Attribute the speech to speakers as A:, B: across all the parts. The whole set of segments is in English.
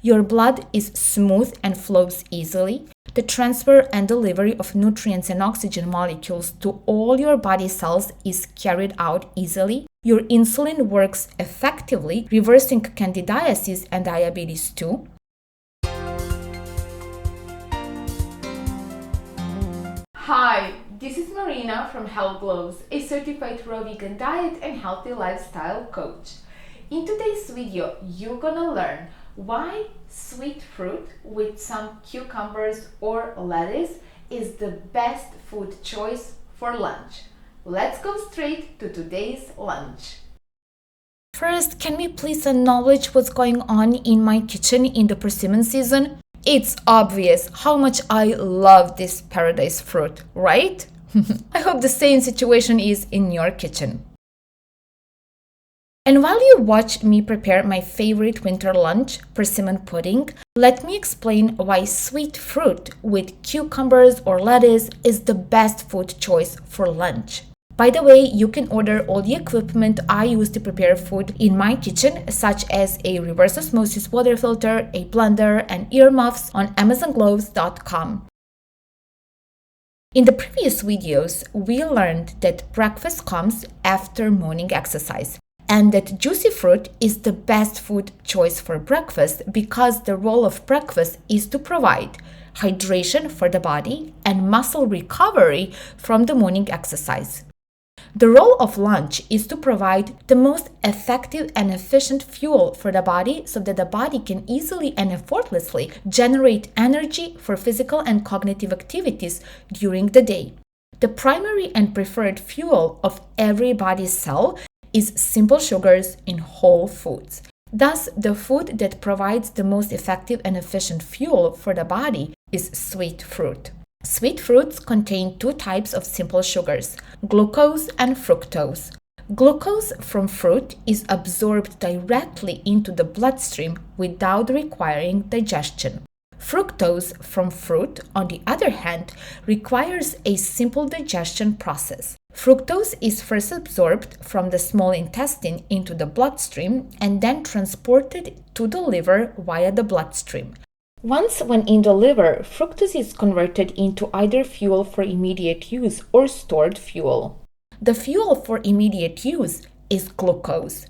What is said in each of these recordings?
A: Your blood is smooth and flows easily. The transfer and delivery of nutrients and oxygen molecules to all your body cells is carried out easily. Your insulin works effectively, reversing candidiasis and diabetes too. Hi, this is Marina from Health Glows, a certified raw vegan diet and healthy lifestyle coach. In today's video, you're gonna learn why sweet fruit with some cucumbers or lettuce is the best food choice for lunch. Let's go straight to today's lunch. First, can we please acknowledge what's going on in my kitchen in the persimmon season? It's obvious how much I love this paradise fruit, right? I hope the same situation is in your kitchen. And while you watch me prepare my favorite winter lunch, persimmon pudding, let me explain why sweet fruit with cucumbers or lettuce is the best food choice for lunch. By the way, you can order all the equipment I use to prepare food in my kitchen, such as a reverse osmosis water filter, a blender, and earmuffs on amazongloves.com. In the previous videos, we learned that breakfast comes after morning exercise, and that juicy fruit is the best food choice for breakfast because the role of breakfast is to provide hydration for the body and muscle recovery from the morning exercise. The role of lunch is to provide the most effective and efficient fuel for the body so that the body can easily and effortlessly generate energy for physical and cognitive activities during the day. The primary and preferred fuel of every body cell is simple sugars in whole foods. Thus, the food that provides the most effective and efficient fuel for the body is sweet fruit. Sweet fruits contain two types of simple sugars, glucose and fructose. Glucose from fruit is absorbed directly into the bloodstream without requiring digestion. Fructose from fruit, on the other hand, requires a simple digestion process. Fructose is first absorbed from the small intestine into the bloodstream and then transported to the liver via the bloodstream. Once when in the liver, fructose is converted into either fuel for immediate use or stored fuel. The fuel for immediate use is glucose,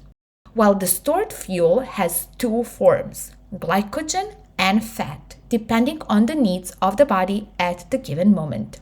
A: while the stored fuel has two forms, glycogen and fat, depending on the needs of the body at the given moment.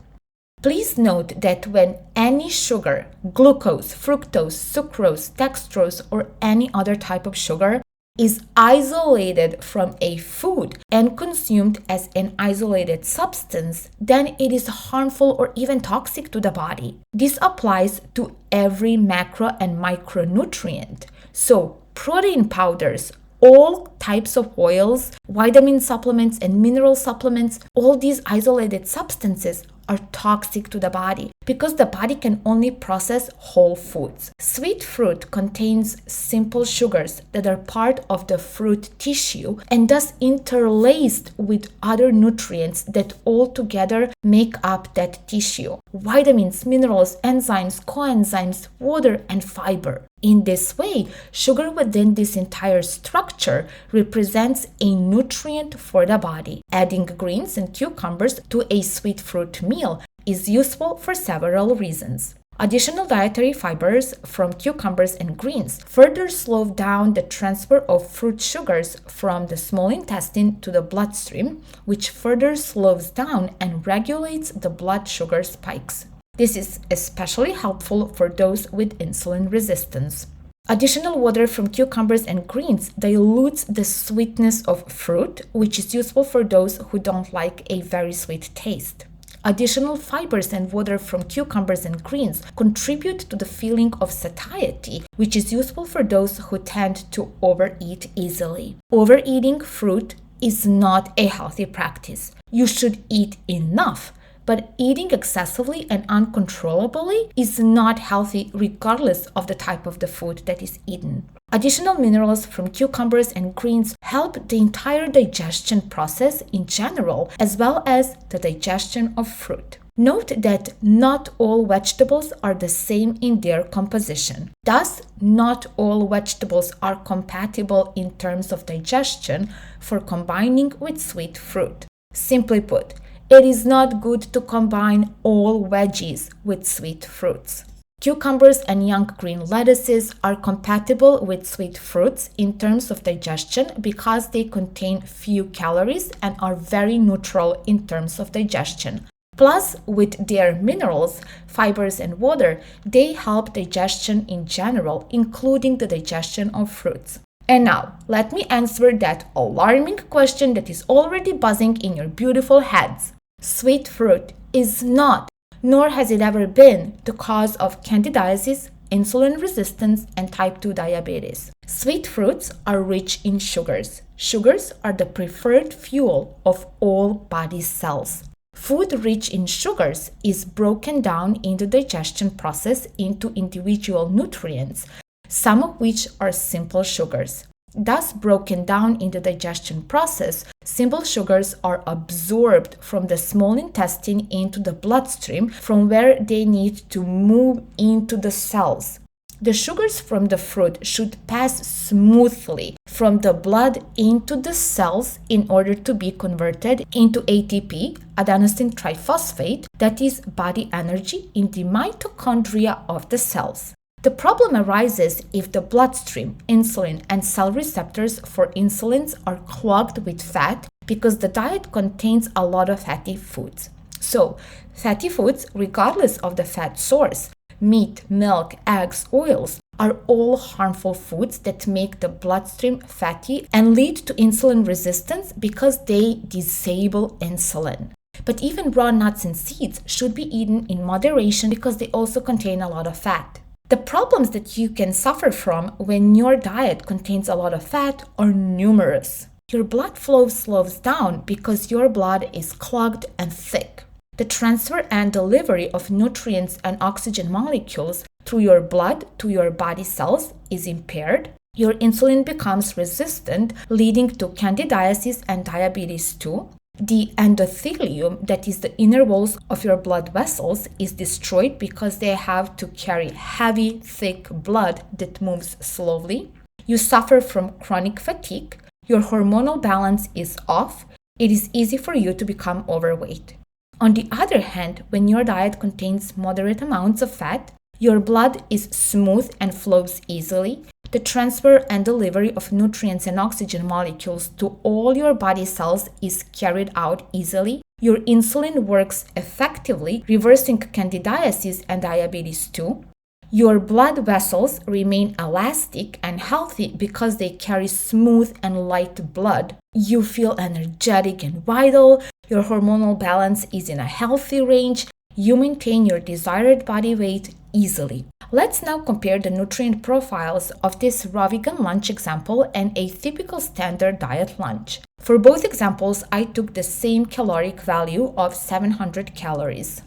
A: Please note that when any sugar, glucose, fructose, sucrose, dextrose, or any other type of sugar is isolated from a food and consumed as an isolated substance, then it is harmful or even toxic to the body. This applies to every macro and micronutrient. So, protein powders, all types of oils, vitamin supplements, and mineral supplements, all these isolated substances are toxic to the body because the body can only process whole foods. Sweet fruit contains simple sugars that are part of the fruit tissue and thus interlaced with other nutrients that all together make up that tissue. Vitamins, minerals, enzymes, coenzymes, water, and fiber. In this way, sugar within this entire structure represents a nutrient for the body. Adding greens and cucumbers to a sweet fruit meal is useful for several reasons. Additional dietary fibers from cucumbers and greens further slow down the transfer of fruit sugars from the small intestine to the bloodstream, which further slows down and regulates the blood sugar spikes. This is especially helpful for those with insulin resistance. Additional water from cucumbers and greens dilutes the sweetness of fruit, which is useful for those who don't like a very sweet taste. Additional fibers and water from cucumbers and greens contribute to the feeling of satiety, which is useful for those who tend to overeat easily. Overeating fruit is not a healthy practice. You should eat enough, but eating excessively and uncontrollably is not healthy regardless of the type of the food that is eaten. Additional minerals from cucumbers and greens help the entire digestion process in general, as well as the digestion of fruit. Note that not all vegetables are the same in their composition. Thus, not all vegetables are compatible in terms of digestion for combining with sweet fruit. Simply put, it is not good to combine all veggies with sweet fruits. Cucumbers and young green lettuces are compatible with sweet fruits in terms of digestion because they contain few calories and are very neutral in terms of digestion. Plus, with their minerals, fibers, and water, they help digestion in general, including the digestion of fruits. And now, let me answer that alarming question that is already buzzing in your beautiful heads. Sweet fruit is not, nor has it ever been, the cause of candidiasis, insulin resistance, and type 2 diabetes. Sweet fruits are rich in sugars. Sugars are the preferred fuel of all body cells. Food rich in sugars is broken down in the digestion process into individual nutrients, some of which are simple sugars. Thus, broken down in the digestion process, simple sugars are absorbed from the small intestine into the bloodstream, from where they need to move into the cells. The sugars from the fruit should pass smoothly from the blood into the cells in order to be converted into ATP, adenosine triphosphate, that is body energy in the mitochondria of the cells. The problem arises if the bloodstream, insulin, and cell receptors for insulins are clogged with fat because the diet contains a lot of fatty foods. So, fatty foods, regardless of the fat source, meat, milk, eggs, oils, are all harmful foods that make the bloodstream fatty and lead to insulin resistance because they disable insulin. But even raw nuts and seeds should be eaten in moderation because they also contain a lot of fat. The problems that you can suffer from when your diet contains a lot of fat are numerous. Your blood flow slows down because your blood is clogged and thick. The transfer and delivery of nutrients and oxygen molecules through your blood to your body cells is impaired. Your insulin becomes resistant, leading to candidiasis and diabetes too. The endothelium, that is the inner walls of your blood vessels, is destroyed because they have to carry heavy, thick blood that moves slowly. You suffer from chronic fatigue. Your hormonal balance is off. It is easy for you to become overweight. On the other hand, when your diet contains moderate amounts of fat, your blood is smooth and flows easily. The transfer and delivery of nutrients and oxygen molecules to all your body cells is carried out easily. Your insulin works effectively, reversing candidiasis and diabetes too. Your blood vessels remain elastic and healthy because they carry smooth and light blood. You feel energetic and vital. Your hormonal balance is in a healthy range. You maintain your desired body weight easily. Let's now compare the nutrient profiles of this raw vegan lunch example and a typical standard diet lunch. For both examples, I took the same caloric value of 700 calories.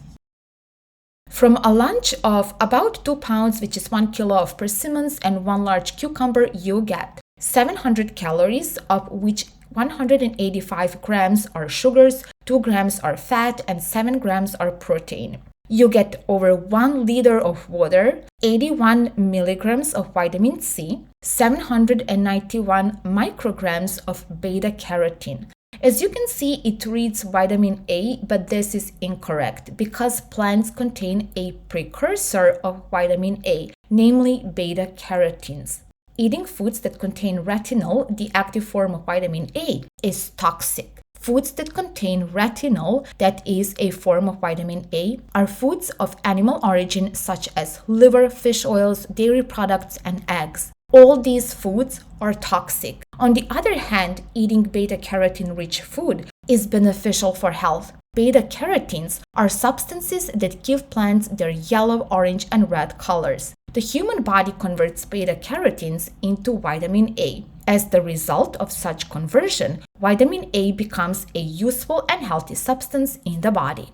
A: From a lunch of about 2 pounds, which is 1 kilo of persimmons and 1 large cucumber, you get 700 calories, of which 185 grams are sugars, 2 grams are fat, and 7 grams are protein. You get over 1 liter of water, 81 milligrams of vitamin C, 791 micrograms of beta carotene. As you can see, it reads vitamin A, but this is incorrect because plants contain a precursor of vitamin A, namely beta carotenes. Eating foods that contain retinol, the active form of vitamin A, is toxic. Foods that contain retinol, that is a form of vitamin A, are foods of animal origin such as liver, fish oils, dairy products, and eggs. All these foods are toxic. On the other hand, eating beta-carotene-rich food is beneficial for health. Beta-carotenes are substances that give plants their yellow, orange, and red colors. The human body converts beta-carotenes into vitamin A. As the result of such conversion, vitamin A becomes a useful and healthy substance in the body.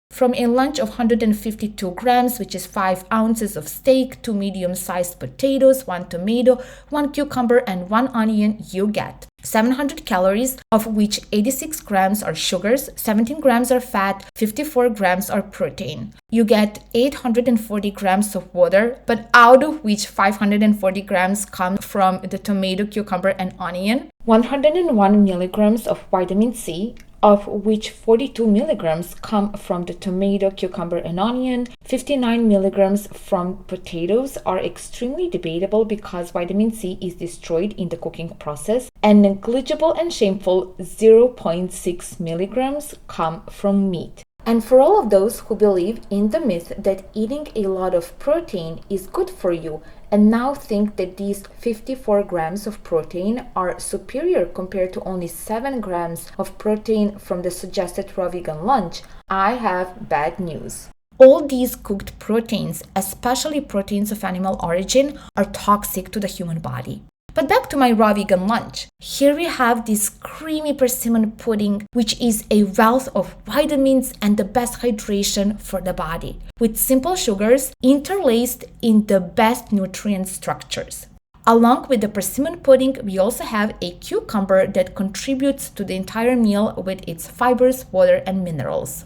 A: From a lunch of 152 grams, which is 5 ounces of steak, 2 medium-sized potatoes, 1 tomato, 1 cucumber, and 1 onion, you get 700 calories, of which 86 grams are sugars, 17 grams are fat, 54 grams are protein. You get 840 grams of water, but out of which 540 grams come from the tomato, cucumber, and onion. 101 milligrams of vitamin C, of which 42 milligrams come from the tomato, cucumber, and onion. 59 milligrams from potatoes are extremely debatable because vitamin C is destroyed in the cooking process, and negligible and shameful 0.6 milligrams come from meat. And for all of those who believe in the myth that eating a lot of protein is good for you and now think that these 54 grams of protein are superior compared to only 7 grams of protein from the suggested raw vegan lunch, I have bad news. All these cooked proteins, especially proteins of animal origin, are toxic to the human body. But back to my raw vegan lunch. Here we have this creamy persimmon pudding, which is a wealth of vitamins and the best hydration for the body, with simple sugars interlaced in the best nutrient structures. Along with the persimmon pudding, we also have a cucumber that contributes to the entire meal with its fibers, water, and minerals.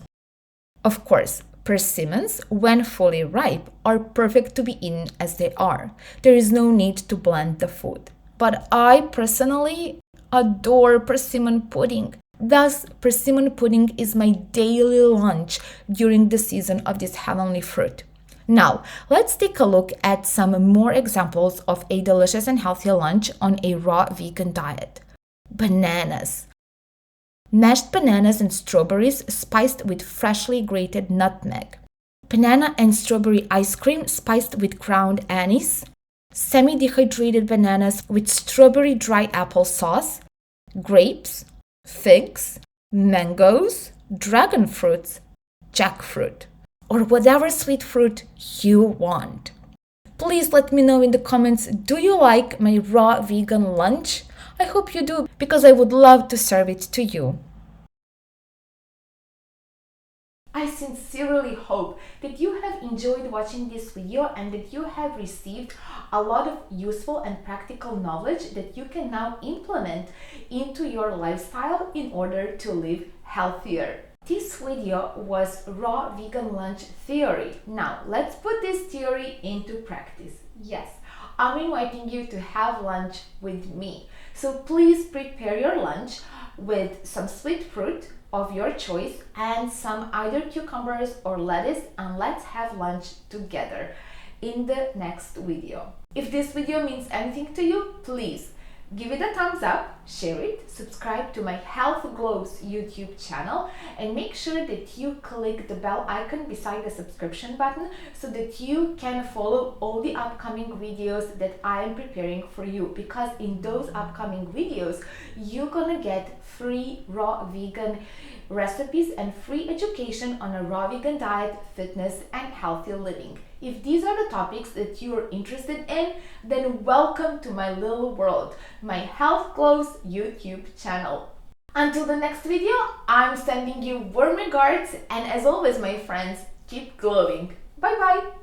A: Of course, persimmons, when fully ripe, are perfect to be eaten as they are. There is no need to blend the food. But I personally adore persimmon pudding. Thus, persimmon pudding is my daily lunch during the season of this heavenly fruit. Now, let's take a look at some more examples of a delicious and healthy lunch on a raw vegan diet. Bananas. Mashed bananas and strawberries spiced with freshly grated nutmeg. Banana and strawberry ice cream spiced with ground anise. Semi-dehydrated bananas with strawberry dry apple sauce. Grapes, figs, mangoes, dragon fruits, jackfruit, or whatever sweet fruit you want. Please let me know in the comments, do you like my raw vegan lunch? I hope you do, because I would love to serve it to you. I sincerely hope that you have enjoyed watching this video and that you have received a lot of useful and practical knowledge that you can now implement into your lifestyle in order to live healthier. This video was raw vegan lunch theory. Now let's put this theory into practice. Yes, I'm inviting you to have lunch with me. So please prepare your lunch with some sweet fruit of your choice and some either cucumbers or lettuce, and let's have lunch together in the next video. If this video means anything to you, please give it a thumbs up, share it, subscribe to my Health Glows YouTube channel, and make sure that you click the bell icon beside the subscription button so that you can follow all the upcoming videos that I am preparing for you, because in those upcoming videos you're gonna get free raw vegan recipes and free education on a raw vegan diet, fitness, and healthy living. If these are the topics that you are interested in, then welcome to my little world, my Health Glows YouTube channel. Until the next video, I'm sending you warm regards, and as always, my friends, keep glowing. Bye bye!